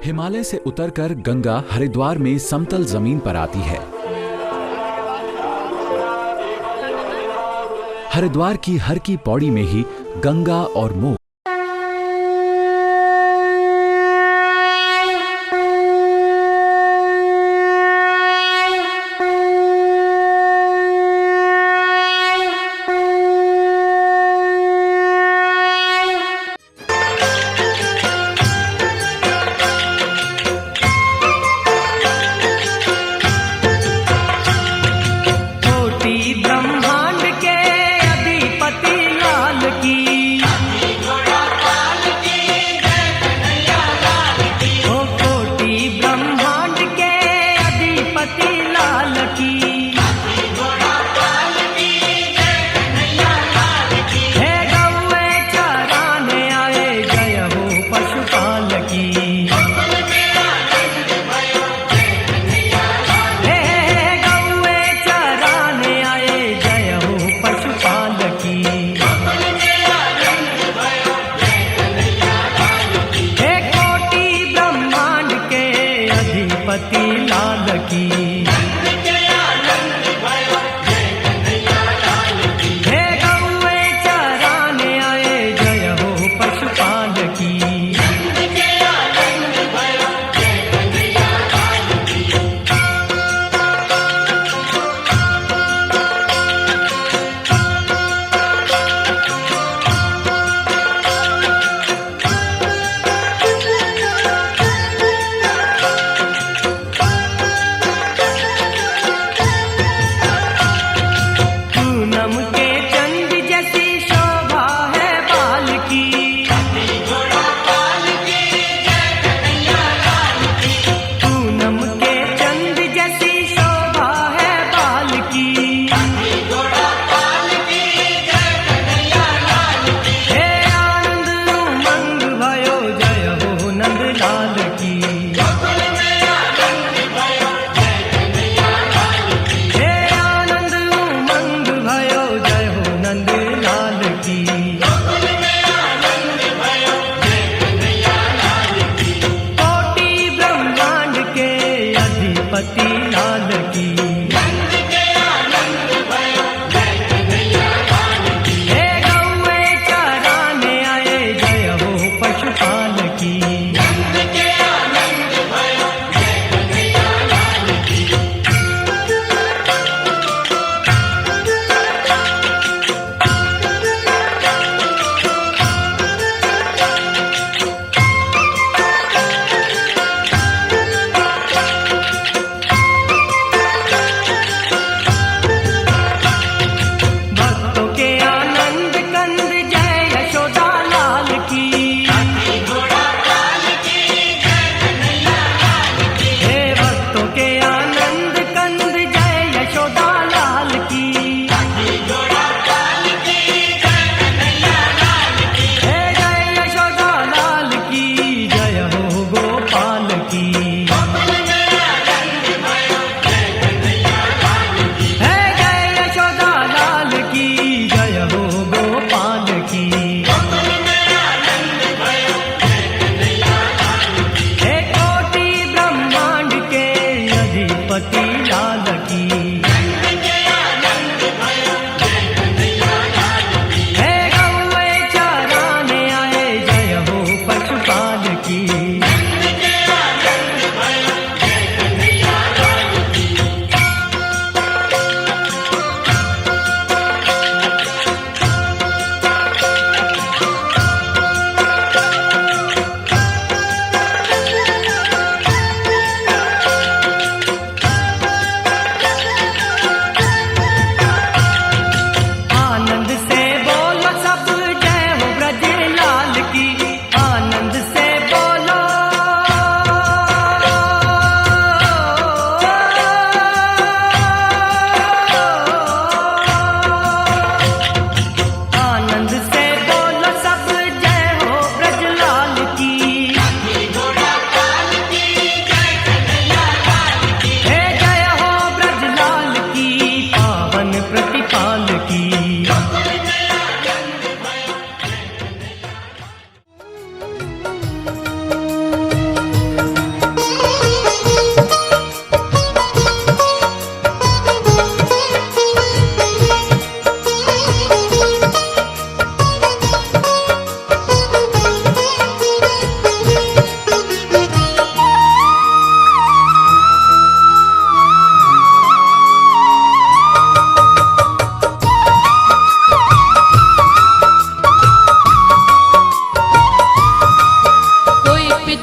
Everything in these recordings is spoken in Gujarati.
हिमालय से उतरकर गंगा हरिद्वार में समतल जमीन पर आती है। हरिद्वार की हर की पौड़ी में ही गंगा और मोक्ष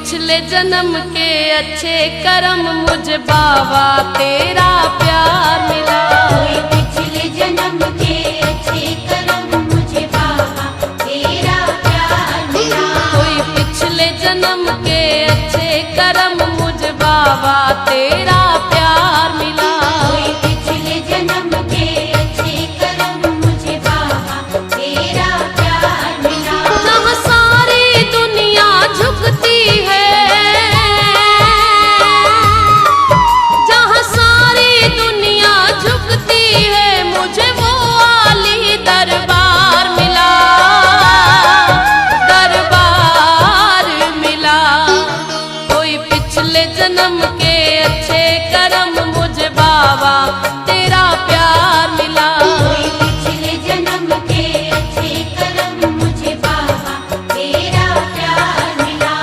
पिछले जन्म के अच्छे कर्म मुझे बाबा तेरा प्यार मिला। कोई पिछले जन्म के अच्छे कर्म मुझे बाबा तेरा प्यार मिला। कोई पिछले जन्म के अच्छे कर्म मुझे बाबा तेरा प्यार मिला। कोई पिछले जन्म के अच्छे कर्म मुझे बाबा तेरा प्यार मिला। जहाँ सारी दुनिया झुकती है, जहाँ सारी दुनिया झुकती है, मुझे वो आली दरबार मिला, दरबार मिला। कोई पिछले जन्म के अच्छे कर्म मुझे बाबा तेरा प्यार मिला। कोई पिछले जन्म के अच्छे कर्म मुझे बाबा तेरा प्यार मिला।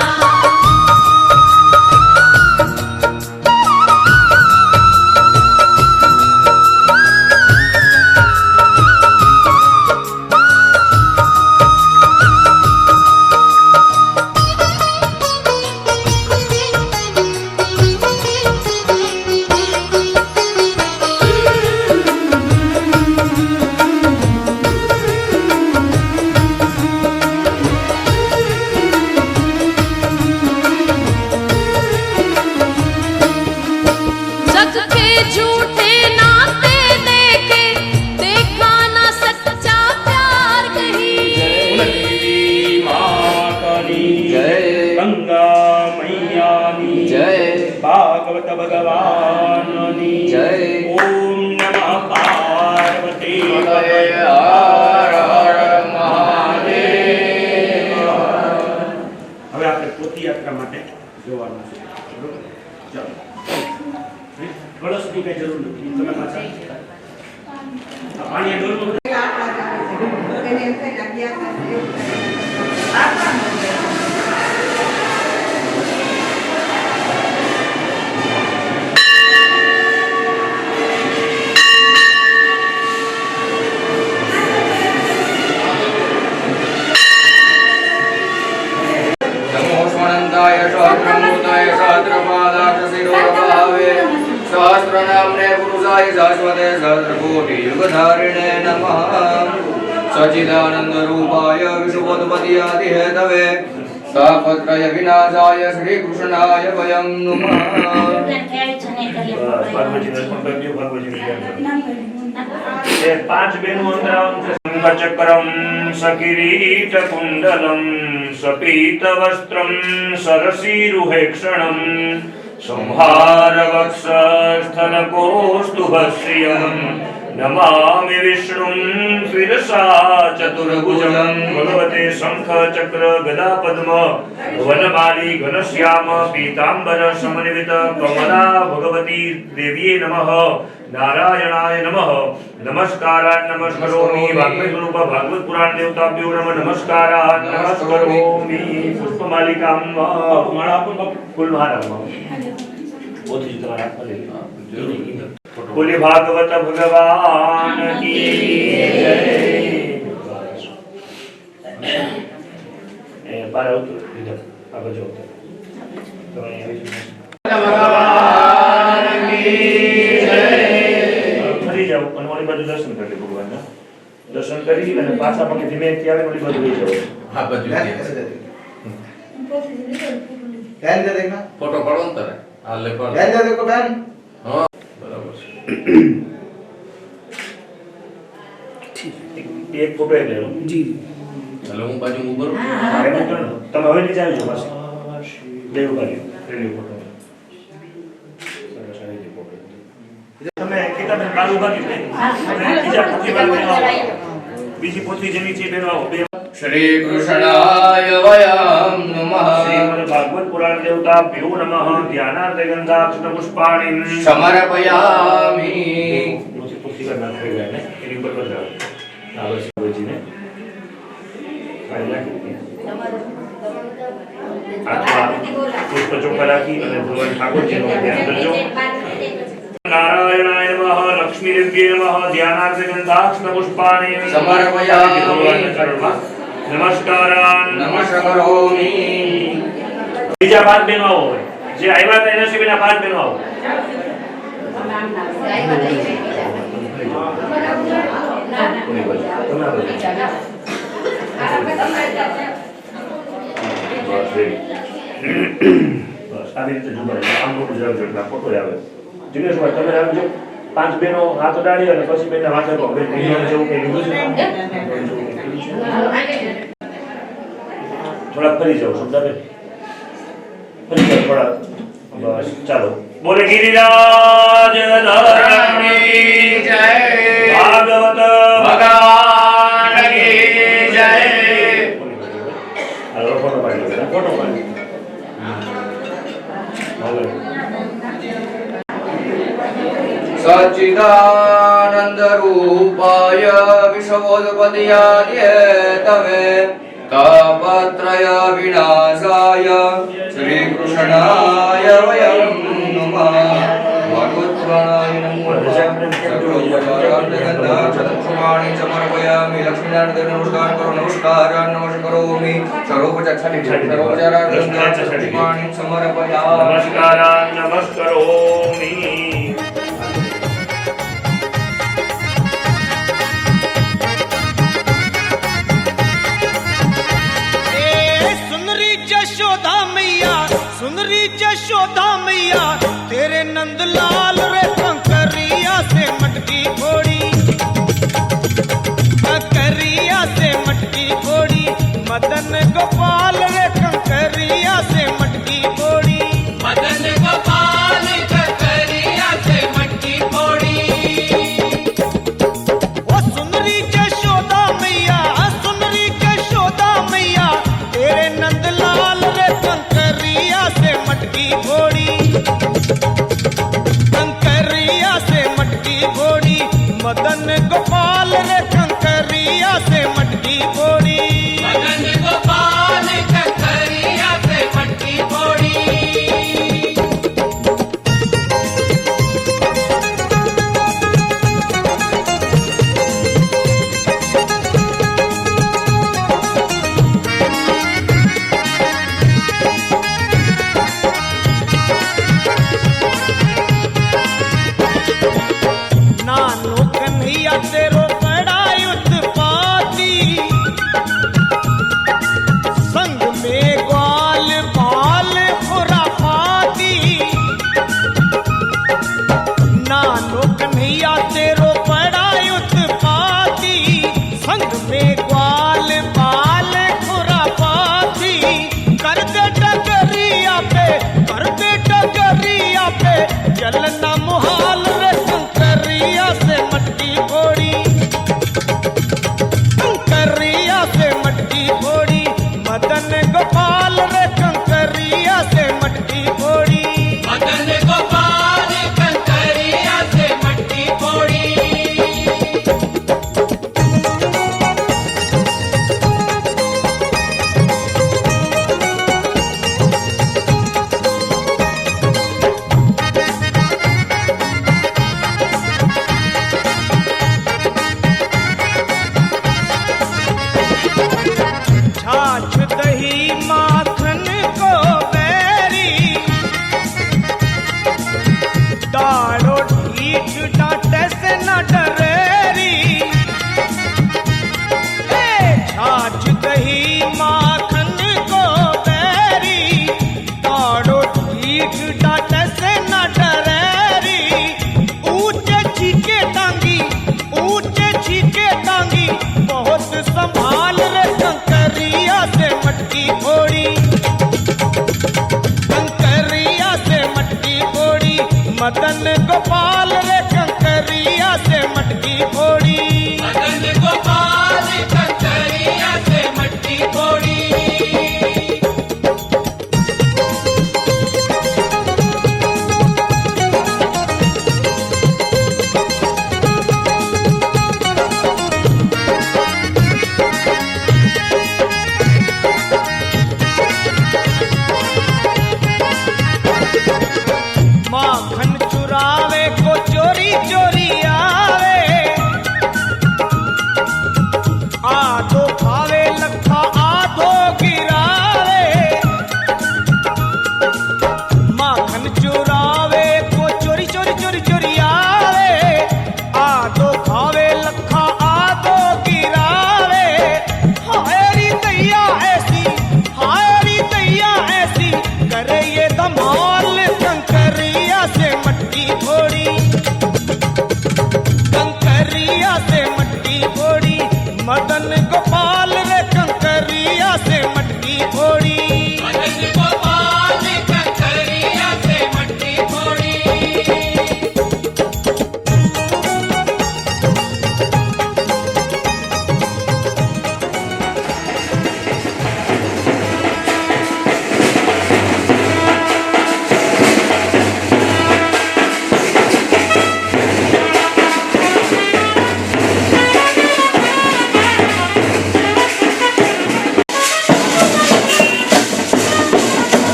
जग के झूठे नाते देखे, देखा ना सच्चा प्यार कहीं। देवी माँ काली जय। गंगा मैया नी जय। भागवत भगवान नी जय। ओम नमः पार्वती हर हर महादेव। હવે આપણે પોતી યાત્રા માટે જોવાનું છે બરોબર ચાલો કળશની કઈ જરૂર નથી તમે પાછા આ પાણી ડોલમાં नमो स्वनन्ताय सहस्रमूर्तये सहस्रपादाक्षशिरोभावे सहस्रनाम्ने पुरुषाय शाश्वते सहस्रकोटियुगधारिणे नमः। सच्चिदानन्दरूपाय विष्णुपदपतियादिहेतवे तापत्रय विनाशाय श्रीकृष्णाय वयं नमः। પાર્વતીને પંકજ ભગવતીને એ પાંચ બેનું અંતરાવન છે શંખચક્રમ સકિરીટકુંડલમ સપીતવસ્ત્રમ સરસીરુહેક્ષણમ સંહારવક્ષસ્થલકોસ્તુભશ્રિયમ નમામિ વિષ્ણું શિરસા ચતુર્ભુજં ભગવતે શંખ ચક્ર ગદા પદ્મ વનમાલી ઘનશ્યામ પીતાંબર સમન્વિત કમલા ભગવતી દેવીએ નમઃ નારાયણાય નમઃ નમસ્કારાન નમસ્કરોમિ વાગ્મી સ્વરૂપ ભાગવત પુરાણ દેવતાભ્યો નમઃ નમસ્કારાન નમસ્કરોમિ પુષ્પમાલિકામ માળા પણ ફૂલહારમાં ઓથી તમારા હાથમાં લઈ લો બોલે ભાગવત ભગવાન કી જય એ બાર આવતું લીધા આગળ જો તો અહીંયા ભગવાન કી જય ફરી જાઓ અને ઓલી બાજુ દર્શન કરી લે ભગવાનના દર્શન કરી અને પાછા પગે ધીમેથી આવે ઓલી બાજુ લઈ જાઓ હા બધું बहन दे देखना फोटो पड़ो न तारे हाल ले पड़ बहन दे देखो बहन हाँ बराबर એક ફોટો એક લેલો જી चलो હું બાજુ ઉપર મારે તો તમે હવે નીચે આવી જાઓ પાછા દેવ કરી રેલી ફોટો સરસ આવી ફોટો તમે કિતાબે કાળું બાકી ને બીજા પોથી બીજી પોથી જેની છે બેનો આવો બે श्री कृष्णाय वयं नमः શ્રીમદ ભાગવત પુરાણ દેવતાભ્યો નમઃ ધ્યાનાર્થ ગંધાક્ષત પુષ્પાણિ समर्पयामि મોટી પોથી કરના થઈ ગયા ને એની ઉપર બતાવો આગળ શિવજીને કાઈ લાગી આત્મા પુષ્પ ચોખ્ખા રાખી અને ભગવાન ઠાકોરજીનું ધ્યાન કરજો नारायणाय नमः लक्ष्मीदेव्यै नमः ध्यानार्थ गंधाक्षत पुष्पाणि समर्पयामि नमस्कारान् नमस्करोमि બીજા 5 બહેનો આવો હવે. જે આવ્યા હતા એના સિવાયના 5 બહેનો આવો. તમે આવો. બસ ready. બસ આવી રીતે જુઓ. આમ મોટું જવાબ જેટલા ફોટો આવે. જિગ્નેશભાઈ તમે આવજો. 5 બહેનો હાથ અડાડી અને પછી બેનના માથે પર બેન બહેનો જેવું કે લીધું છે. થોડા ફરી જાઓ સમજાવે. ફરી જાઓ થોડા. બસ ચાલો. બોલે ગિરિરાજ ધરણી જય ભાગવત ભગવાન કી જય હાલો ફોટો પાડી લો. ફોટો પાડી. હાલો. સચ્ચિદાનંદ રૂપાય વિશ્વોત્પત્યાય તવે તાપત્રય વિનાશાય શ્રી કૃષ્ણાય વયં નમઃ ભગવત્પ્રાણાય નમો સર્વોપચારાર્થગંધાક્ષતક્ષુમાણી સમર્પયામિ લક્ષ્મીનારાયણ નમસ્કાર કરો કરોમિ સર્વોપચારાર્થગંધાક્ષતક્ષુમાણી સમર્પયામિ નમસ્કારાન નમસ્કરોમિ. सुनरी जशोदा मैया तेरे नंदलाल रे कंकरिया से मटकी फोड़ी कंकरिया से मटकी फोड़ी मदन गोपाल रे कंकरिया से मटकी फोड़ी मदन गोपाल कंकरिया से मटकी फोड़ी ओ सुनरी जशोदा मैया तेरे नंदलाल रे कंकरिया से मटकी फोड़ी कंकरिया से मटकी फोड़ी मदन गोपाल रे कंकरिया से मटकी फोड़ी मदन गोपाल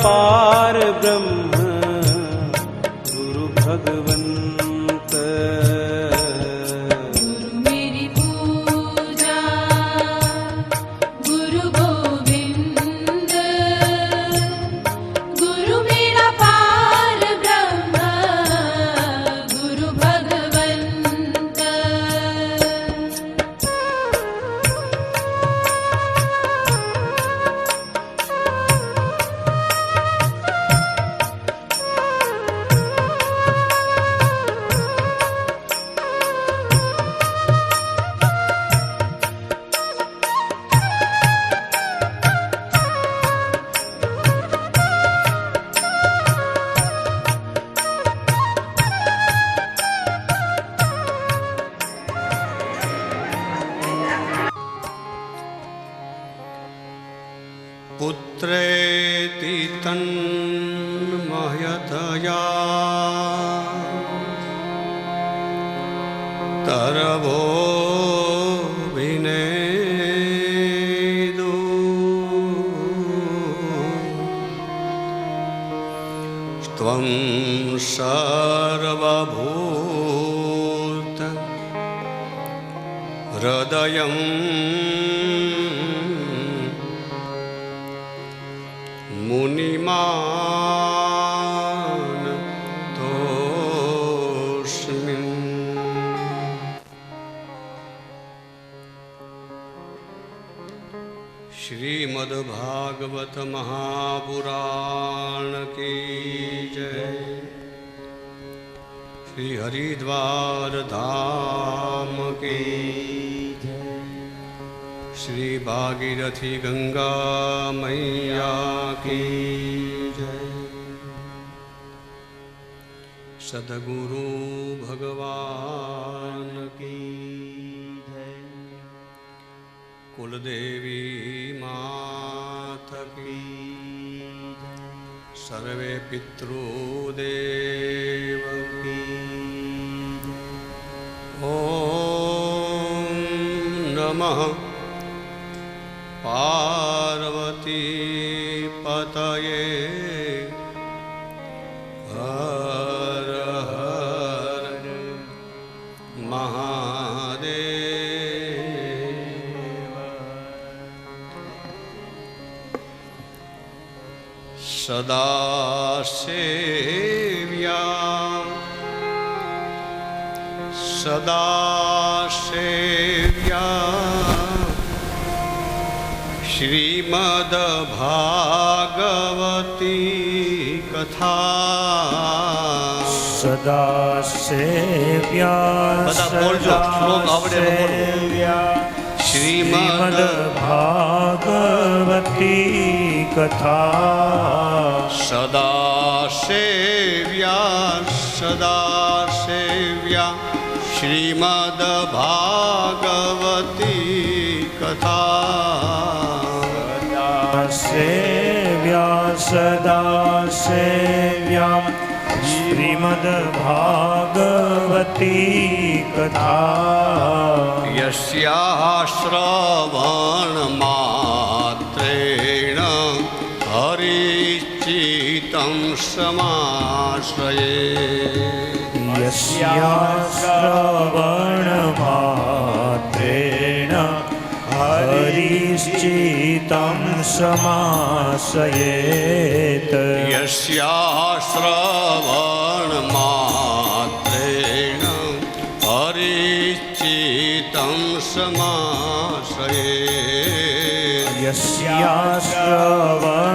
पार ब्रह्म गुरु भगवंत। गुरु मेरी पूजा गुरु गोविंद, गुरु मेरा पार ब्रह्म गुरु भगवंत। पुत्रेति तन्मयतया तरवो विनेदु त्वं सर्वभूत हृदयं मुनिमान तोस्मिन्। श्रीमद्भागवत महापुराण की जय। श्री हरिद्वार धाम की जय। श्री भागीरथी गंगा मैया की जय। सद्गुरु भगवान की जय। कुलदेवी मात की जय। सर्वे पितृदेव की जय। ओम नमः पार्वती पतये हर हर महादेव। सदा सेव्या सदा सेव्या श्रीमद्भागवती कथा। सदा सेव्या सदा सेव्या श्रीमद्भागवती कथा। सदा सेव्या श्रीमद्भागवती कथा। सेव्या सदा सेव्या श्रीमद्भागवती कथा। यस्याः श्रवणमात्रेण हरिचित्तं समाश्रये। यस्याः श्रवणमात्रेण हरि हरिश्चितं समाश्रयेत् यस्याः श्रवणमात्रेण हरिश्चितं समाश्रयेत् यस्या श्रवणमात्रेण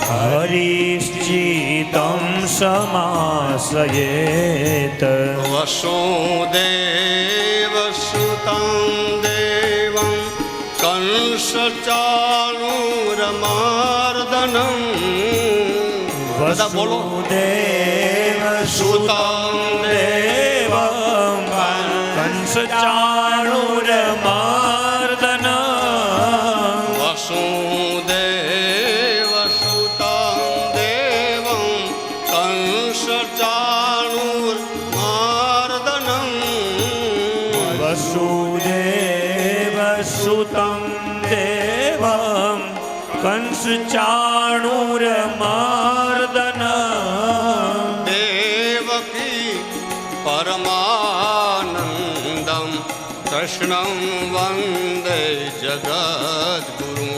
हरिश्चितं समाश्रयेत् वसुदेवसुतं देवं कंसचाणूरमर्दनं બધા બોલો वसुदेवसुतं देवं कंसचाणूरमर्दनं वसुदेवसुतं देवं कंसचाणूरमर्दनं वसुदेवसुतं देवं कंसचाणूरमर्दनं देवकी परमानन्दं कृष्णं वन्दे जगद्गुरुं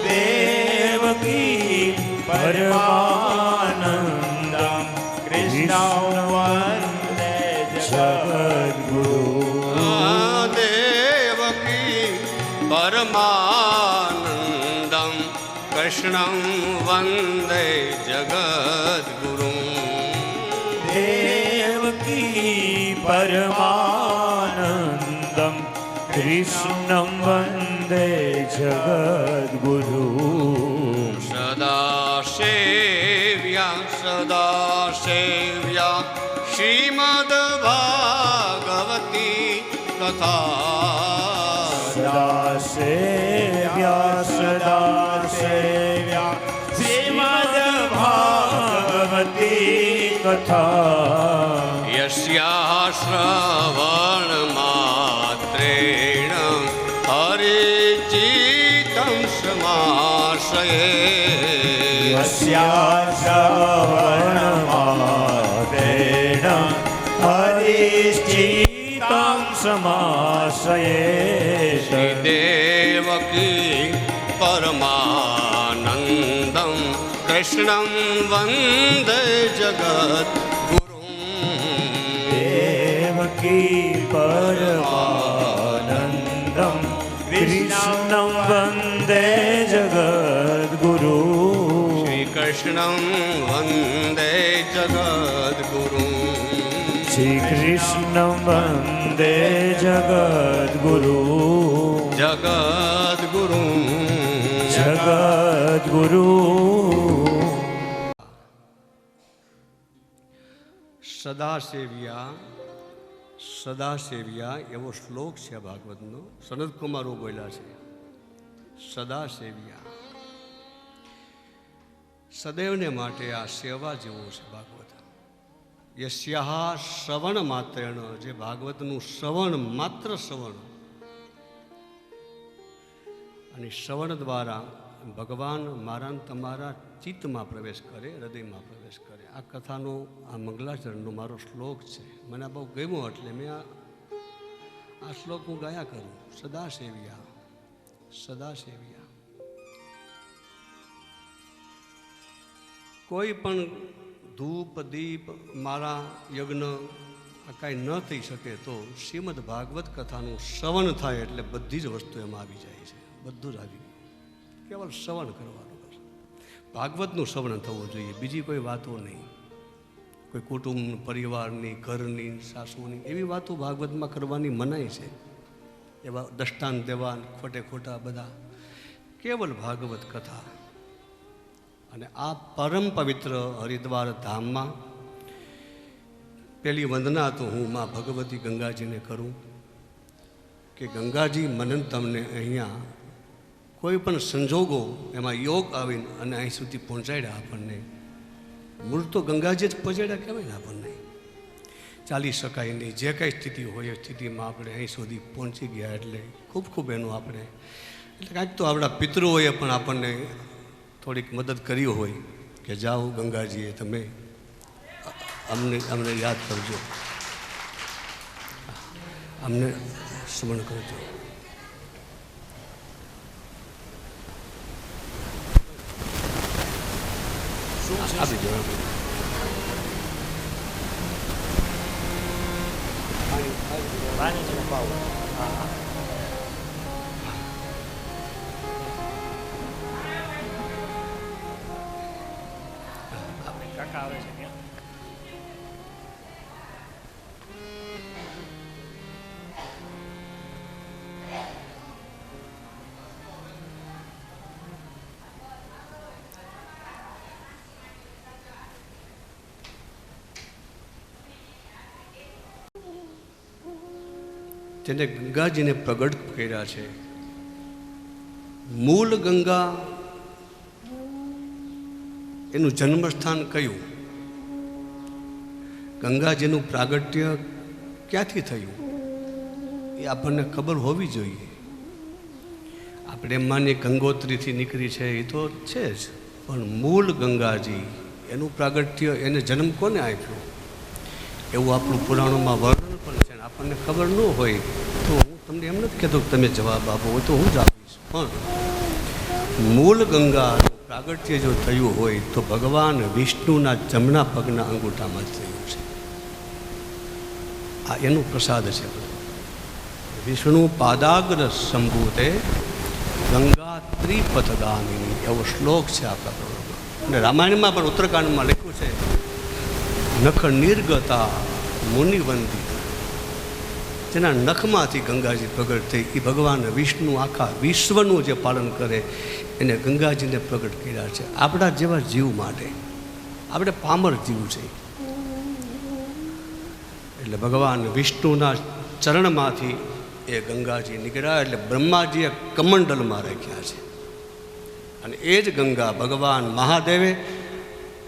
देवकी परमानन्दं कृष्णं वन्दे जगद्गुरु देवकी परमानन्दं कृष्णं वन्दे जगद्गुरुं देवकी परमानन्दं कृष्णं वन्दे जगद्गुरु सदा सेव्या श्रीमद्भागवती कथा सदा सेव्या श्रीमद्भागवती कथा यस्याः श्रवणमात्रेण हरिचितं समाश्रयेत् यस्या श्रवणमात्रेण हरिश्चितं समाश्रयेत् श्रीदेवकी परमानन्दं कृष्णं वन्दे जगद्गुरुं देवकी परमानन्दं कृष्णं वन्दे जगद्गुरु श्रीकृष्णं वन्दे जगद्गुरुं श्रीकृष्णं वन्दे जगद्गुरु जगद्गुरुं जगद्गुरु સદાસેવ્યા એવો શ્લોક છે ભાગવતનો. સનદકુમારો બોલ્યા છે સદાસેવ્યા. સદૈવને માટે આ સેવા જેવો છે ભાગવત. યસ્યાહ શ્રવણ માત્રેણ, જે ભાગવતનું શ્રવણ, માત્ર શ્રવણ, અને શ્રવણ દ્વારા ભગવાન મારા તમારા ચિત્તમાં પ્રવેશ કરે, હૃદયમાં પ્રવેશ કરે. આ કથાનો, આ મંગલાચરણનો મારો શ્લોક છે. મને બહુ ગમ્યો એટલે મેં આ શ્લોક હું ગાયા કરું. સદાસેવ્યા સદાસેવ્યા. કોઈ પણ ધૂપ દીપ મારા યજ્ઞ આ કાંઈ ન થઈ શકે તો શ્રીમદ ભાગવત કથાનું શ્રવણ થાય એટલે બધી જ વસ્તુ એમાં આવી જાય છે. બધું જ આવી ગયું. કેવલ શ્રવણ કરવાનું બસ. ભાગવતનું શ્રવણ થવું જોઈએ, બીજી કોઈ વાતો નહીં. કોઈ કુટુંબ, પરિવારની, ઘરની, સાસુની એવી વાતો ભાગવતમાં કરવાની મનાઈ છે. એવા દષ્ટાંત દેવા ખોટે ખોટા બધા. કેવલ ભાગવત કથા. અને આ પરમ પવિત્ર હરિદ્વાર ધામમાં પહેલી વંદના તો હું માં ભગવતી ગંગાજીને કરું કે ગંગાજી મને તમને અહીંયા કોઈ પણ સંજોગો એમાં યોગ આવીને અને અહીં સુધી પહોંચાડ્યા આપણને. મૂળ તો ગંગાજી જ પહોંચાડ્યા કહેવાય ને આપણને. ચાલી શકાય નહીં, જે કાંઈ સ્થિતિ હોય એ સ્થિતિમાં આપણે અહીં સુધી પહોંચી ગયા એટલે ખૂબ ખૂબ એનું આપણે એટલે કાંઈક તો આપણા પિતૃઓએ પણ આપણને થોડીક મદદ કરી હોય કે જાઓ ગંગાજીએ તમે અમને યાદ કરજો. અમને સ્મરણ કરજો. આપી દો. કાકા આવે છે ત્યાં. જેને ગંગાજીને પ્રગટ કર્યા છે, મૂળ ગંગા એનું જન્મસ્થાન કયું, ગંગાજીનું પ્રાગટ્ય ક્યાંથી થયું એ આપણને ખબર હોવી જોઈએ. આપણે એમ માનીએ ગંગોત્રીથી નીકળી છે એ તો છે જ, પણ મૂળ ગંગાજી એનું પ્રાગટ્ય, એને જન્મ કોને આપ્યો એવું આપણું પુરાણોમાં વર્ણન પણ છે. આપણને ખબર ન હોય તો હું તમને એમ નથી કહેતો કે તમે જવાબ આપો, હોય તો હું જ આપીશ. પણ મૂળ ગંગાનું પ્રાગટ્ય જો થયું હોય તો ભગવાન વિષ્ણુના જમણા પગના અંગૂઠામાં જ થયું છે. આ એનું પ્રસાદ છે. વિષ્ણુ પાદાગ્ર સંભૂતે ગંગા ત્રિપથગામિની એવો શ્લોક છે આપણા પ્રભુમાં. અને રામાયણમાં પણ ઉત્તરકાંડમાં લખ્યું છે, નખ નિર્ગતા મુનિવંદિત, જેના નખમાંથી ગંગાજી પ્રગટ થઈ એ ભગવાન વિષ્ણુ આખા વિશ્વનું જે પાલન કરે એને ગંગાજીને પ્રગટ કર્યા છે. આપણા જેવા જીવ માટે, આપણે પામર જીવ છે, એટલે ભગવાન વિષ્ણુના ચરણમાંથી એ ગંગાજી નીકળ્યા. એટલે બ્રહ્માજીએ કમંડલમાં રાખ્યા છે અને એ જ ગંગા ભગવાન મહાદેવે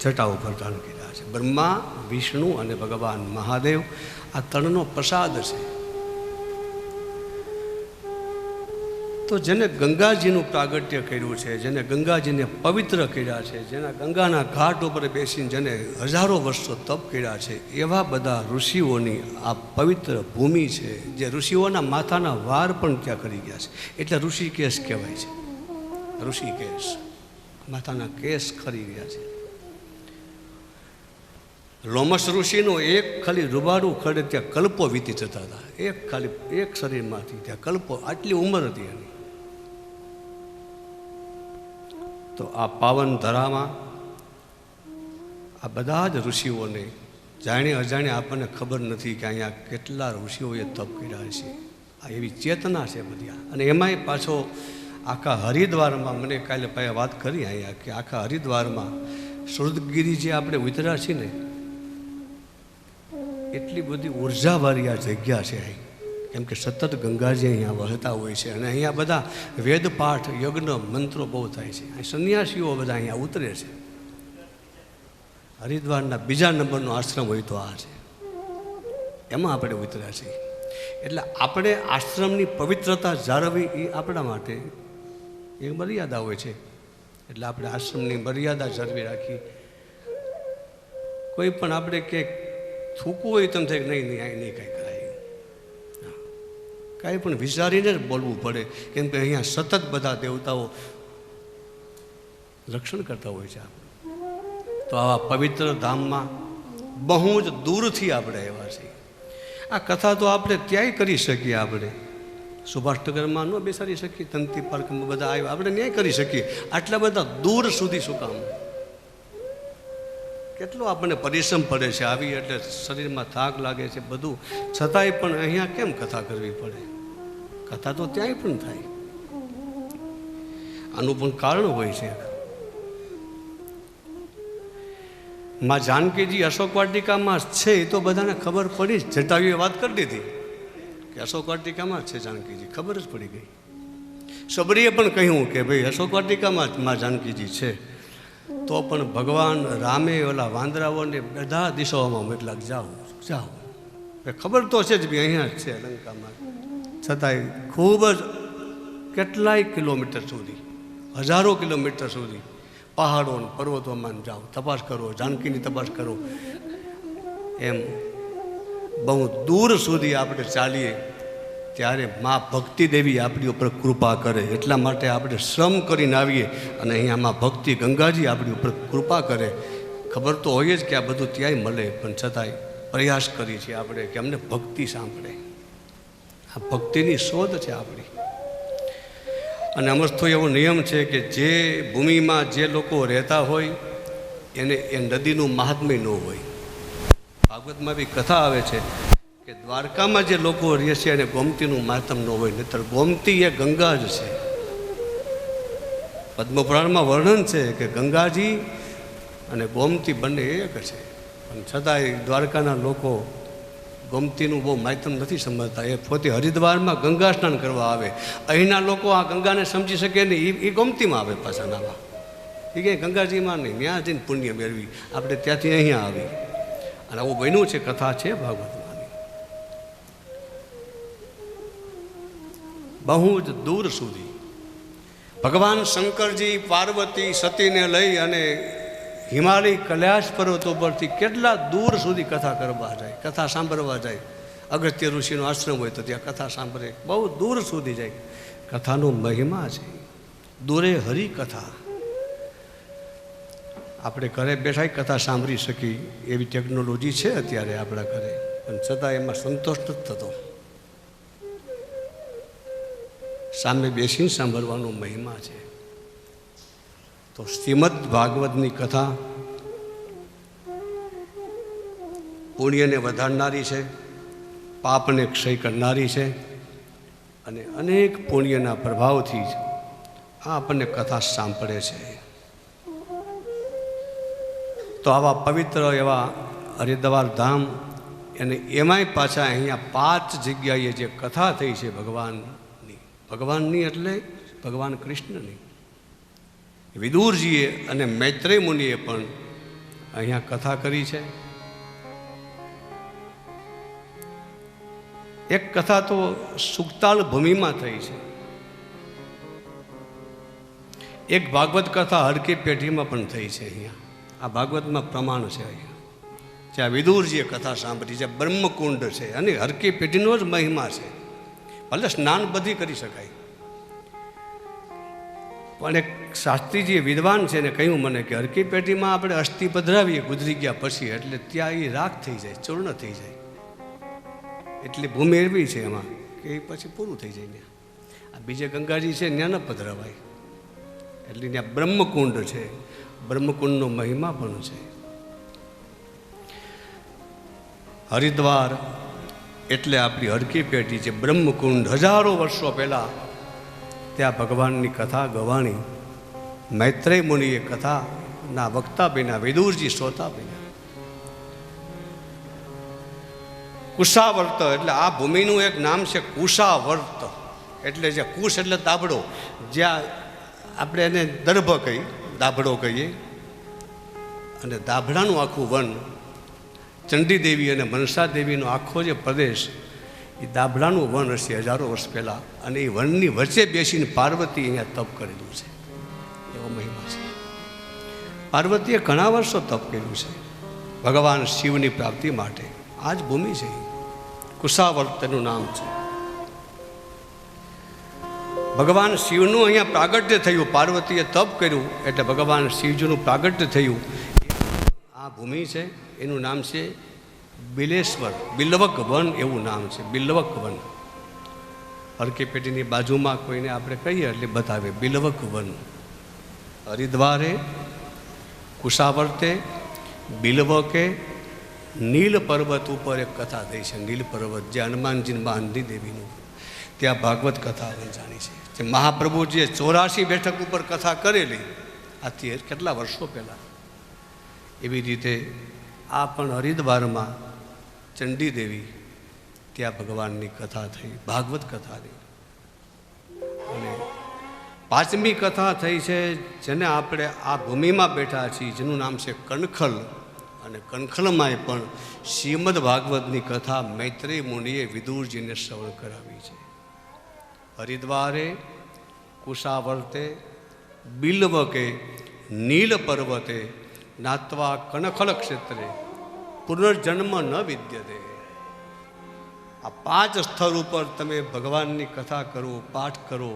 જટા ઉપર ધારણ કર્યા છે. બ્રહ્મા, વિષ્ણુ અને ભગવાન મહાદેવ આ ત્રણનો પ્રસાદ છે. તો જેને ગંગાજીનું પ્રાગટ્ય કર્યું છે, જેને ગંગાજીને પવિત્ર કર્યા છે, જેના ગંગાના ઘાટ ઉપર બેસીને જેને હજારો વર્ષો તપ કર્યા છે, એવા બધા ઋષિઓની આ પવિત્ર ભૂમિ છે, જે ઋષિઓના માથાના વાર પણ ત્યાં કરી ગયા છે. એટલે ઋષિકેશ કહેવાય છે. ઋષિકેશ, માથાના કેસ ખરી ગયા છે. લોમસ ઋષિનો એક ખાલી રૂબાડું ખડે ત્યાં કલ્પો વીતી જતા હતા. એક શરીરમાંથી ત્યાં કલ્પો, આટલી ઉંમર હતી એની. તો આ પાવન ધરામાં આ બધા જ ઋષિઓને જાણે અજાણે આપણને ખબર નથી કે અહીંયા કેટલા ઋષિઓએ તપ કર્યા છે. આ એવી ચેતના છે બધી. અને એમાંય પાછો આખા હરિદ્વારમાં, મને કાલે પાયા વાત કરી અહીંયા કે આખા હરિદ્વારમાં સુરતગીરી જે આપણે ઉતર્યા છીએ ને, એટલી બધી ઉર્જાવાળી આ જગ્યા છે અહીં. કેમ કે સતત ગંગાજી અહીંયા વહેતા હોય છે અને અહીંયા બધા વેદપાઠ, યજ્ઞ, મંત્રો બહુ થાય છે. અહીં સંન્યાસીઓ બધા અહીંયા ઉતરે છે. હરિદ્વારના બીજા નંબરનો આશ્રમ હોય તો આ છે, એમાં આપણે ઉતર્યા છીએ. એટલે આપણે આશ્રમની પવિત્રતા જાળવવી એ આપણા માટે એક મર્યાદા હોય છે. એટલે આપણે આશ્રમની મર્યાદા જાળવી રાખી. કોઈ પણ આપણે ક્યાંક થૂકવું હોય તેમ થાય કે નહીં અહીં નહીં કાંઈ કરાય, કાંઈ પણ વિચારીને જ બોલવું પડે. કેમ કે અહીંયા સતત બધા દેવતાઓ રક્ષણ કરતા હોય છે. તો આવા પવિત્ર ધામમાં બહુ જ દૂરથી આપણે આવ્યા છીએ. આ કથા તો આપણે ત્યાંય કરી શકીએ. આપણે સુભાષનગરમાં ન બેસાડી શકીએ, તંતી પાર્કમાં બધા આવ્યા, આપણે ન્યાય કરી શકીએ. આટલા બધા દૂર સુધી શું કામ? કેટલો આપણને પરિશ્રમ પડે છે. આવી એટલે શરીરમાં થાક લાગે છે બધું, છતાંય પણ અહીંયા કેમ કથા કરવી પડે? કથા તો ત્યાંય પણ થાય. આનું પણ કારણ હોય છે. માં જાનકીજી અશોક વાટિકામાં છે એ તો બધાને ખબર પડી જ. જટાયુએ વાત કરી દીધી કે અશોક વાટિકામાં છે જાનકીજી, ખબર જ પડી ગઈ. સબરીએ પણ કહ્યું કે ભાઈ અશોક વાટિકામાં માં જાનકીજી છે. તો પણ ભગવાન રામે ઓલા વાંદરાઓને બધા દિશાઓમાં મોકલા, જાઓ જાઓ. ખબર તો છે જ ભાઈ અહીંયા જ છે લંકામાં. છતાંય ખૂબ જ કેટલાય કિલોમીટર સુધી, હજારો કિલોમીટર સુધી પહાડો પર્વતોમાં જાઓ, તપાસ કરો, જાનકીની તપાસ કરો. એમ બહુ દૂર સુધી આપણે ચાલીએ ત્યારે મા ભક્તિ દેવી આપણી ઉપર કૃપા કરે. એટલા માટે આપણે શ્રમ કરીને આવીએ અને અહીંયા મા ભક્તિ ગંગાજી આપણી ઉપર કૃપા કરે. ખબર તો હોય જ કે આ બધું ત્યાંય મળે, પણ છતાંય પ્રયાસ કરીએ છીએ આપણે કે અમને ભક્તિ સાંભળે. આ ભક્તિની શોધ છે આપણી. અને અમસ્તો એવો નિયમ છે કે જે ભૂમિમાં જે લોકો રહેતા હોય એને એ નદીનું મહાત્મ્ય ન હોય. ભાગવતમાં બી કથા આવે છે કે દ્વારકામાં જે લોકો રહે છે એને ગોમતીનું મહાત્મ ન હોય, નહીતર ગોમતી એ ગંગા જ છે. પદ્મપુરાણમાં વર્ણન છે કે ગંગાજી અને ગોમતી બંને એક છે, પણ છતાંય દ્વારકાના લોકો ગોમતીનું બહુ માધ્યમ નથી સમજતા. એ પોતે હરિદ્વારમાં ગંગા સ્નાન કરવા આવે. અહીંના લોકો આ ગંગાને સમજી શકે નહીં, એ ગોમતીમાં આવે પાછા નાવા. એ કંઈ ગંગાજીમાં નહીં, ત્યાં જઈને પુણ્ય મેળવી. આપણે ત્યાંથી અહીંયા આવી અને આવું બન્યું છે. કથા છે ભાગવતમાંની. બહુ જ દૂર સુધી ભગવાન શંકરજી પાર્વતી સતીને લઈ અને હિમાલય કૈલાશ પર્વતો પરથી કેટલા દૂર સુધી કથા કરવા જાય, કથા સાંભળવા જાય. અગસ્ત્ય ઋષિનો આશ્રમ હોય તો ત્યાં કથા સાંભળે, બહુ દૂર સુધી જાય. કથાનો મહિમા છે. દૂરે હરિકથા. આપણે ઘરે બેઠા કથા સાંભળી શકીએ એવી ટેકનોલોજી છે અત્યારે આપણા ઘરે, પણ છતાં એમાં સંતોષ નથી થતો. સામે બેસીને સાંભળવાનો મહિમા છે. તો શ્રીમદ ભાગવતની કથા પુણ્યને વધારનારી છે, પાપને ક્ષય કરનારી છે, અને અનેક પુણ્યના પ્રભાવથી જ આ આપણને કથા સાંભળે છે. તો આવા પવિત્ર એવા હરિદ્વાર ધામ, અને એમાંય પાછા અહીંયા 5 જગ્યાએ જે કથા થઈ છે ભગવાનની એટલે ભગવાન કૃષ્ણની. વિદુરજીએ અને મૈત્રેય મુનિએ પણ અહીંયા કથા કરી છે. એક કથા તો સુક્તાળ ભૂમિમાં થઈ છે. એક ભાગવત કથા હરકી પેઢીમાં પણ થઈ છે. અહીંયા આ ભાગવતમાં પ્રમાણ છે. અહીંયા જ્યાં વિદુરજીએ કથા સાંભળી છે, બ્રહ્મકુંડ છે, અને હરકી પેઢીનો જ મહિમા છે. ભલે સ્નાન બધી કરી શકાય, પણ એક શાસ્ત્રીજી વિદ્વાન છે ને કહ્યું મને કે હરકી પેઢીમાં આપણે અસ્થિ પધરાવીએ ગુજરી ગયા પછી, એટલે ત્યાં એ રાખ થઈ જાય, ચૂર્ણ થઈ જાય. એટલી ભૂમિ એવી છે એમાં કે એ પછી પૂરું થઈ જાય. ત્યાં આ બીજે ગંગાજી છે ત્યાં ન પધરાવાય, એટલે ત્યાં બ્રહ્મકુંડ છે. બ્રહ્મકુંડનો મહિમા પણ છે. હરિદ્વાર એટલે આપણી હરકી પેઢી છે. બ્રહ્મકુંડ હજારો વર્ષો પહેલાં ત્યાં ભગવાનની કથા ગવાણી. મૈત્રેય મુનિએ કથાના વક્તા બન્યા, વિદુરજી શ્રોતા બન્યા. કુશાવર્ત એટલે આ ભૂમિનું એક નામ છે કુશાવર્ત. એટલે જે કુશ એટલે દાબડો, જ્યાં આપણે એને દર્ભ કહીએ, દાબડો કહીએ. અને દાબડાનું આખું વન, ચંડીદેવી અને મનસા દેવીનો આખો જે પ્રદેશ એ દાબડાનું વન હશે હજારો વર્ષ પહેલાં. અને એ વનની વચ્ચે બેસીને પાર્વતી અહીંયા તપ કરેલું છે. એવો મહિમા છે. પાર્વતીએ ઘણા વર્ષો તપ કર્યું છે ભગવાન શિવની પ્રાપ્તિ માટે. આ જ ભૂમિ છે. કુશાવર્ત તેનું નામ છે. ભગવાન શિવનું અહીંયા પ્રાગટ્ય થયું. પાર્વતીએ તપ કર્યું એટલે ભગવાન શિવજીનું પ્રાગટ્ય થયું. આ ભૂમિ છે, એનું નામ છે બિલેશ્વર. બિલ્વક વન એવું નામ છે, બિલ્વક વન. હરકી પેઢીની બાજુમાં કોઈને આપણે કહીએ એટલે બતાવે બિલ્વક વન. હરિદ્વારે, કુશાવર્તે, બિલ્વકે, નીલ પર્વત ઉપર એક કથા થઈ છે. નીલ પર્વત જે હનુમાનજી બાંધી દેવીનું, ત્યાં ભાગવત કથા જાણી છે. જે મહાપ્રભુજીએ 84 બેઠક ઉપર કથા કરેલી આથી કેટલા વર્ષો પહેલાં. એવી રીતે આ પણ હરિદ્વારમાં ચંડીદેવી, ત્યાં ભગવાનની કથા થઈ, ભાગવત કથાની. અને 5મી કથા થઈ છે જેને આપણે આ ભૂમિમાં બેઠા છીએ, જેનું નામ છે કણખલ. અને કણખલમાંય પણ શ્રીમદ ભાગવતની કથા મૈત્રેય મુનિએ વિદુરજીને શ્રવણ કરાવી છે. હરિદ્વારે, કુશાવર્તે, બિલ્વકે, નીલ પર્વતે, નાત્વા કણખલ ક્ષેત્રે પુનર્જન્મ ન વિદ્યતે. આ 5 સ્થળ ઉપર તમે ભગવાનની કથા કરો, પાઠ કરો.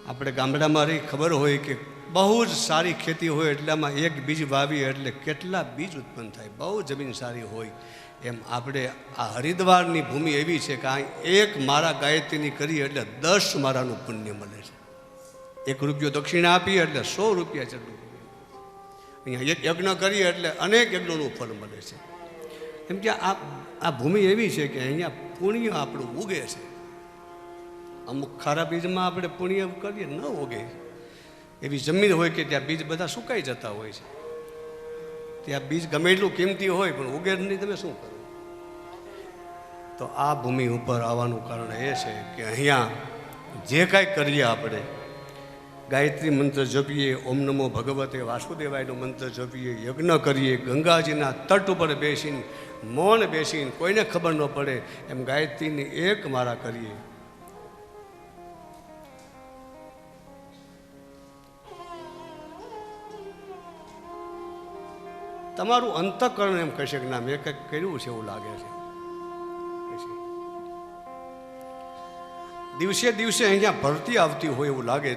આપણે ગામડામાં રહી ખબર હોય કે બહુ જ સારી ખેતી હોય એટલે આમાં એક બીજ વાવી એટલે કેટલા બીજ ઉત્પન્ન થાય, બહુ જમીન સારી હોય. એમ આપણે આ હરિદ્વારની ભૂમિ એવી છે કે અહીં એક મારા ગાયત્રીની કરી એટલે 10 મારાનું પુણ્ય મળે છે. 1 રૂપિયો દક્ષિણા આપીએ એટલે 100 રૂપિયા જેટલું. અહીંયા એક યજ્ઞ કરીએ એટલે અનેક યજ્ઞોનું ફળ મળે છે. એમ કે આ ભૂમિ એવી છે કે અહીંયા પુણ્ય આપણું ઉગે છે. અમુક ખારા બીજમાં આપણે પુણ્ય કરીએ ન ઉગે. એવી જમીન હોય કે ત્યાં બીજ બધા સુકાઈ જતા હોય છે. ત્યાં બીજ ગમે એટલું કિંમતી હોય પણ ઉગે નહીં, તમે શું કરો? તો આ ભૂમિ ઉપર આવવાનું કારણ એ છે કે અહીંયા જે કાંઈ કરીએ આપણે, ગાયત્રી મંત્ર જપીએ, ઓમ નમો ભગવતે વાસુદેવાયનો મંત્ર જપીએ, યજ્ઞ કરીએ, ગંગાજીના તટ ઉપર બેસીને મૌન બેસીને કોઈને ખબર ન પડે એમ ગાયત્રીની એક માળા કરીએ. તમારું અંતઃકરણ એમ કહેશે કે ના મેં કંઈક કર્યું છે એવું લાગે છે. દિવસે દિવસે અહીંયા ભરતી આવતી હોય એવું લાગે.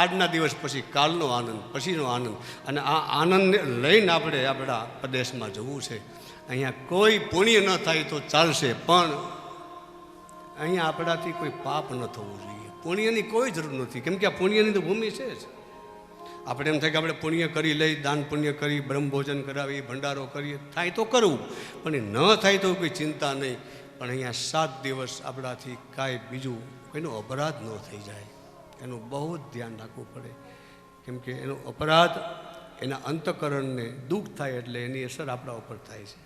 આજના દિવસ પછી કાલનો આનંદ, પછીનો આનંદ, અને આ આનંદને લઈને આપણે આપણા પ્રદેશમાં જવું છે. અહીંયા કોઈ પુણ્ય ન થાય તો ચાલશે, પણ અહીંયા આપણાથી કોઈ પાપ ન થવું જોઈએ. પુણ્યની કોઈ જરૂર નથી, કેમ કે આ પુણ્યની તો ભૂમિ છે જ. આપણે એમ થાય કે આપણે પુણ્ય કરી લઈ, દાન પુણ્ય કરી, બ્રહ્મભોજન કરાવી, ભંડારો કરીએ, થાય તો કરવું, પણ એ ન થાય તો કોઈ ચિંતા નહીં. પણ અહીંયા 7 દિવસ આપણાથી કાંઈ બીજું કોઈનો અપરાધ ન થઈ જાય એનું બહુ જ ધ્યાન રાખવું પડે. કેમ કે એનો અપરાધ એના અંતઃકરણને દુઃખ થાય એટલે એની અસર આપણા ઉપર થાય છે.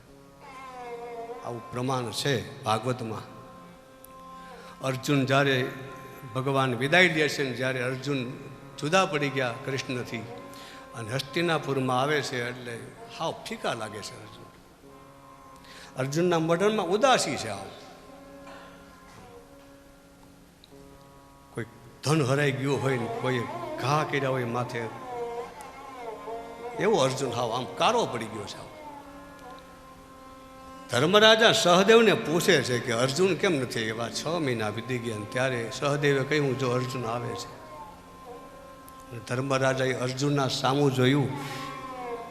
આવું પ્રમાણ છે ભાગવતમાં. અર્જુન જ્યારે ભગવાન વિદાય લે છે, જ્યારે અર્જુન જુદા પડી ગયા કૃષ્ણથી અને હસ્તિનાપુરમાં આવે છે એટલે હાવ ફીકા લાગે છે. અર્જુનના મઢનમાં ઉદાસી છે. આવું કોઈ ધન હરાઈ ગયું હોય ને કોઈ ઘા કર્યા હોય માથે, એવો અર્જુન હાવ આમ કારો પડી ગયો છે. ધર્મરાજા સહદેવને પૂછે છે કે અર્જુન કેમ નથી? એવા 6 મહિના વીતી ગયા. ત્યારે સહદેવે કહ્યું જો અર્જુન આવે છે. ધર્મરાજાએ અર્જુનના સામું જોયું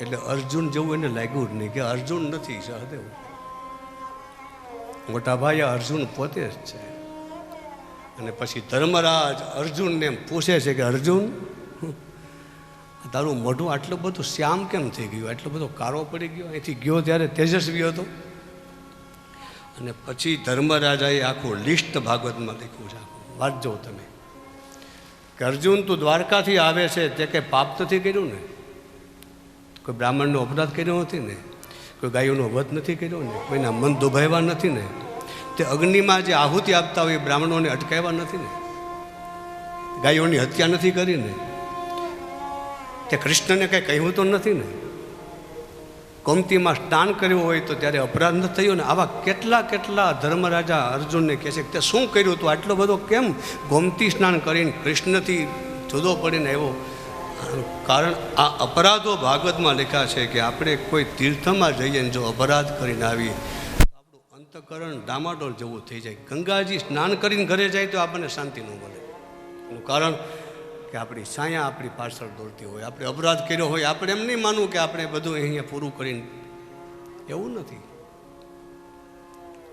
એટલે અર્જુન જેવું એને લાગ્યું જ નહીં કે અર્જુન નથી સહદેવ. મોટા ભાઈ અર્જુન પોતે જ છે. અને પછી ધર્મરાજ અર્જુનને એમ પૂછે છે કે અર્જુન તારું મોઢું આટલું બધું શ્યામ કેમ થઈ ગયું, આટલો બધો કારો પડી ગયો? અહીંથી ગયો ત્યારે તેજસ્વી હતો. અને પછી ધર્મરાજાએ આખું લિસ્ટ ભાગવતમાં લખ્યું છે. વાંચજો તમે કે અર્જુન તું દ્વારકાથી આવે છે તે કંઈ પાપ નથી કર્યું ને, કોઈ બ્રાહ્મણનો અપરાધ કર્યો નથી ને, કોઈ ગાયોનો વધ નથી કર્યો ને, કોઈના મન દુભાવ્યા નથી ને, તે અગ્નિમાં જે આહુતિ આપતા હોય બ્રાહ્મણોને અટકાવ્યા નથી ને, ગાયોની હત્યા નથી કરી ને, તે કૃષ્ણને કંઈ કહ્યું તો નથી ને, ગોમતીમાં સ્નાન કર્યું હોય તો ત્યારે અપરાધ નથી થયો ને. આવા કેટલા કેટલા ધર્મરાજા અર્જુનને કહે છે કે તે શું કર્યું હતું, આટલો બધો કેમ ગોમતી સ્નાન કરીને કૃષ્ણથી જુદો પડીને આવ્યો? કારણ આ અપરાધો ભાગવતમાં લખ્યા છે કે આપણે કોઈ તીર્થમાં જઈએ ને જો અપરાધ કરીને આવીએ તો આપણું અંતઃકરણ ડામાડોળ જેવું થઈ જાય. ગંગાજી સ્નાન કરીને ઘરે જાય તો આપણને શાંતિ ન મળે. એનું કારણ કે આપણી છાયા આપણી પાછળ દોડતી હોય. આપણે અપરાધ કર્યો હોય, આપણે એમ નહીં માનવું કે આપણે બધું અહીંયા પૂરું કરીને, એવું નથી.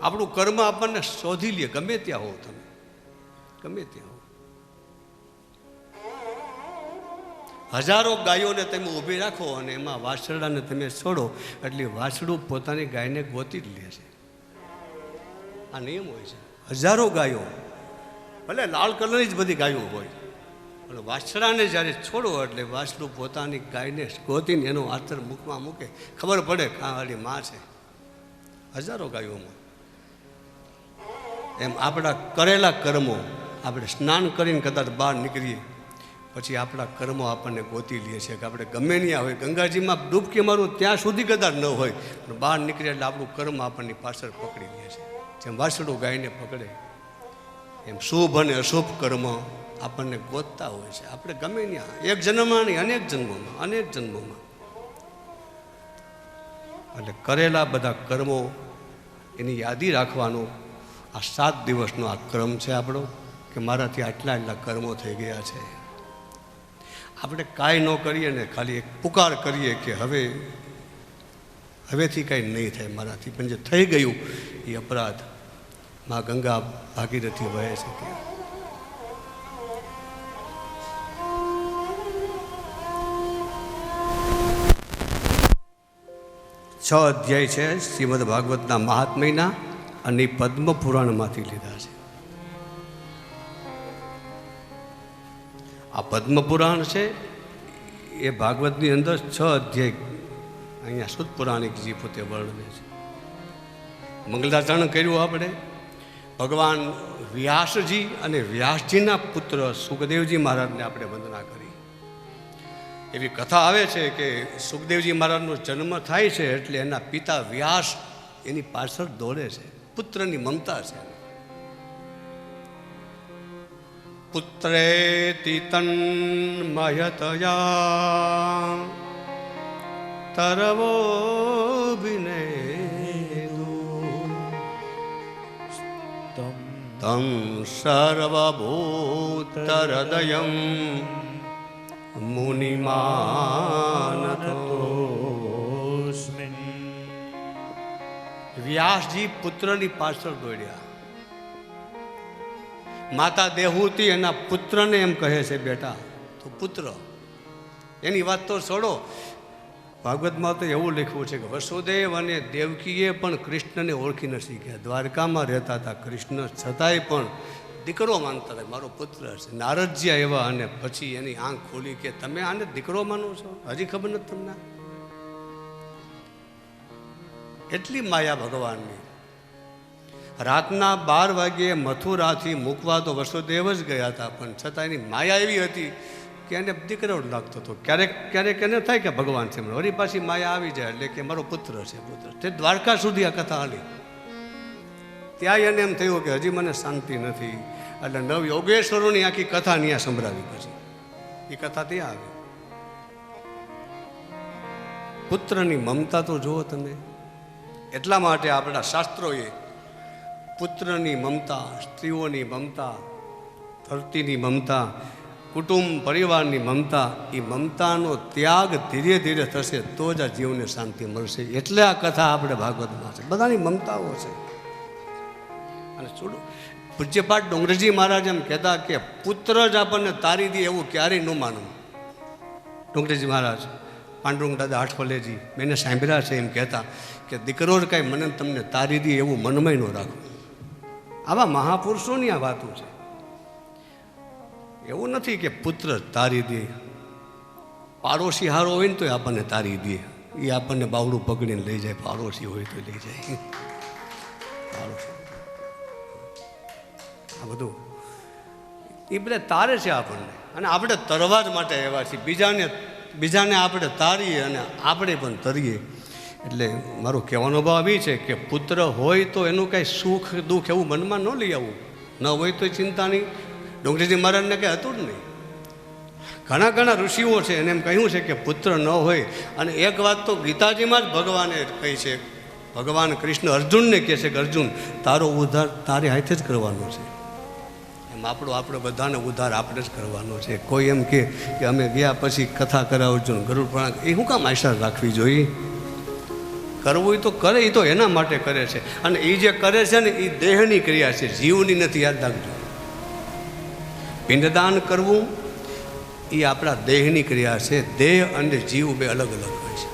આપણું કર્મ આપણને શોધી લે, ગમે ત્યાં હો તમે, ગમે ત્યાં હો. હજારો ગાયોને તમે ઊભી રાખો અને એમાં વાછરડાને તમે છોડો એટલે વાછડું પોતાની ગાયને ગોતી જ લે છે. આ નિયમ હોય છે. હજારો ગાયો, ભલે લાલ કલરની જ બધી ગાયો હોય, પણ વાછડાને જ્યારે છોડો એટલે વાછડું પોતાની ગાયને ગોતીને એનો આતર મુખમાં મૂકે, ખબર પડે કે આ વાળી માં છે. હજારો ગાયોમાં એમ આપણા કરેલા કર્મો, આપણે સ્નાન કરીને કદાચ બહાર નીકળીએ પછી આપણા કર્મો આપણને ગોતી લે છે. કે આપણે ગમે ત્યાં હોય, ગંગાજીમાં ડૂબકી મારું ત્યાં સુધી કદાચ ન હોય, પણ બહાર નીકળે એટલે આપણું કર્મ આપણની પાછળ પકડી લે છે. જેમ વાછડું ગાયને પકડે એમ શુભ અને અશુભ કર્મ આપણને ગોતતા હોય છે. આપણે ગમે ત્યાં, એક જન્મમાં નહીં, અનેક જન્મોમાં, અનેક જન્મોમાં. એટલે કરેલા બધા કર્મો એની યાદી રાખવાનો આ 7 દિવસનો આ ક્રમ છે આપણો, કે મારાથી આટલા કર્મો થઈ ગયા છે. આપણે કાંઈ ન કરીએ ને ખાલી એક પુકાર કરીએ કે હવેથી કાંઈ નહીં થાય મારાથી, પણ જે થઈ ગયું એ અપરાધ માં ગંગા ભાગીરથી વહે છે. છ અધ્યાય છે શ્રીમદ ભાગવતના મહાત્મ્યના, અને પદ્મ પુરાણમાંથી લીધા છે. આ પદ્મ પુરાણ છે એ ભાગવતની અંદર 6 અધ્યાય અહીંયા શુદ્ધ પુરાણિકજી પોતે વર્ણવે છે. મંગલાચરણ કર્યું આપણે ભગવાન વ્યાસજી અને વ્યાસજીના પુત્ર સુખદેવજી મહારાજને આપણે વંદના કરી. એવી કથા આવે છે કે સુખદેવજી મહારાજનો જન્મ થાય છે એટલે એના પિતા વ્યાસ એની પાછળ દોડે છે, પુત્રની મમતા છે. પુત્રેતિ તન્મયતયા તરવો વિનેદુ તમ સર્વભૂતહૃદયં મુનિમાનતોસ્મિ. વ્યાસજી પુત્રની પાછળ દોડ્યા. માતા દેહૂતી એના પુત્રને એમ કહે છે, બેટા તો પુત્ર, એની વાત તો છોડો. ભાગવતમાં તો એવું લખ્યું છે કે વસુદેવ અને દેવકીએ પણ કૃષ્ણને ઓળખી ન શીખ્યા. દ્વારકામાં રહેતા હતા કૃષ્ણ, છતાંય પણ દીકરો માનતા હતા, મારો પુત્ર છે. નારદજી આવ્યા અને પછી એની આંખ ખોલી કે તમે આને દીકરો માનો છો, હજી ખબર નથી તમને? એટલી માયા ભગવાનની. રાતના 12 વાગ્યે મથુરાથી મૂકવા તો વસુદેવ જ ગયા હતા, પણ છતાં એની માયા એવી હતી કે એને દીકરો જ લાગતો હતો. ક્યારેક એને થાય કે ભગવાન છે, વળી પાછી માયા આવી જાય એટલે કે મારો પુત્ર છે. તે દ્વારકા સુધી આ કથા હાલી. ત્યાં એને એમ થયું કે હજી મને શાંતિ નથી, એટલે નવ યોગેશ્વરોની આખી કથા ત્યાં સંભળાવી. પછી એ કથા ત્યાં આવી. પુત્રની મમતા તો જુઓ તમે. એટલા માટે આપણા શાસ્ત્રોએ પુત્રની મમતા, સ્ત્રીઓની મમતા, ધરતીની મમતા, કુટુંબ પરિવારની મમતા, એ મમતાનો ત્યાગ ધીરે ધીરે થશે તો જ આ જીવને શાંતિ મળશે. એટલે આ કથા આપણે ભાગવતમાં છે. બધાની મમતાઓ છે. અને છોડો, પૂજ્યપાઠ ડોંગરજી મહારાજ એમ કહેતા કે પુત્ર જ આપણને તારી દે એવું ક્યારેય ન માનવું. ડોંગરજી મહારાજ, પાંડુરંગ દાદા આઠવલેજી, મેં સાંભળ્યા છે એમ કહેતા કે દીકરો જ કાંઈ મને તમને તારી દે એવું મનમાં ન રાખવું. આવા મહાપુરુષોની આ વાતો છે. એવું નથી કે પુત્ર તારી દે. પાડોશી હારો હોય ને તો આપણને તારી દે, એ આપણને બાવડું પકડીને લઈ જાય. પાડોશી હોય તો લઈ જાય. પાડોશી આ બધું એ બધા તારે છે આપણને, અને આપણે તરવા જ માટે આવ્યા છીએ. બીજાને આપણે તારીએ અને આપણે પણ તરીએ. એટલે મારો કહેવાનો ભાવ એ છે કે પુત્ર હોય તો એનું કાંઈ સુખ દુઃખ એવું મનમાં ન લઈ આવવું, ન હોય તો ચિંતા નહીં. ડોંગરીજી મહારાજને કંઈ હતું જ નહીં. ઘણા ઋષિઓ છે એને એમ કહ્યું છે કે પુત્ર ન હોય. અને એક વાત તો ગીતાજીમાં જ ભગવાને કહી છે. ભગવાન કૃષ્ણ અર્જુનને કહે છે કે અર્જુન, તારો ઉદ્ધાર તારે હાથે જ કરવાનો છે. એમ આપણે બધાને ઉદ્ધાર આપણે જ કરવાનો છે. કોઈ એમ કે અમે ગયા પછી કથા કરાવજો, ગરુડ પુરાણ, એ શું કામ આશા રાખવી જોઈએ? કરવું તો કરે, એ તો એના માટે કરે છે. અને એ જે કરે છે ને એ દેહની ક્રિયા છે, જીવની નથી. યાદ રાખજો, પિંડદાન કરવું એ આપણા દેહની ક્રિયા છે. દેહ અને જીવ બે અલગ અલગ હોય છે.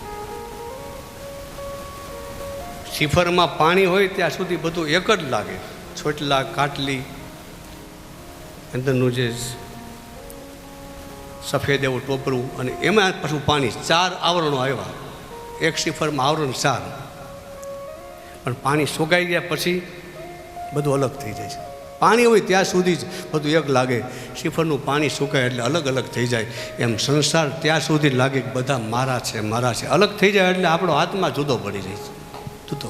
શિફરમાં પાણી હોય ત્યાં સુધી બધું એક જ લાગે. છોટલા, કાટલી, અંદરનું જે સફેદ એવું ટોપરું, અને એમાં પાછું પાણી. 4 આવરણો આવ્યા. એક શિફરમાં આવરણ 4, પણ પાણી સુકાઈ ગયા પછી બધું અલગ થઈ જાય છે. પાણી હોય ત્યાં સુધી જ બધું એક લાગે. શિફરનું પાણી સુકાય એટલે અલગ અલગ થઈ જાય. એમ સંસાર ત્યાં સુધી લાગે કે બધા મારા છે. અલગ થઈ જાય એટલે આપણો આત્મા જુદો પડી જાય છે. જુદો.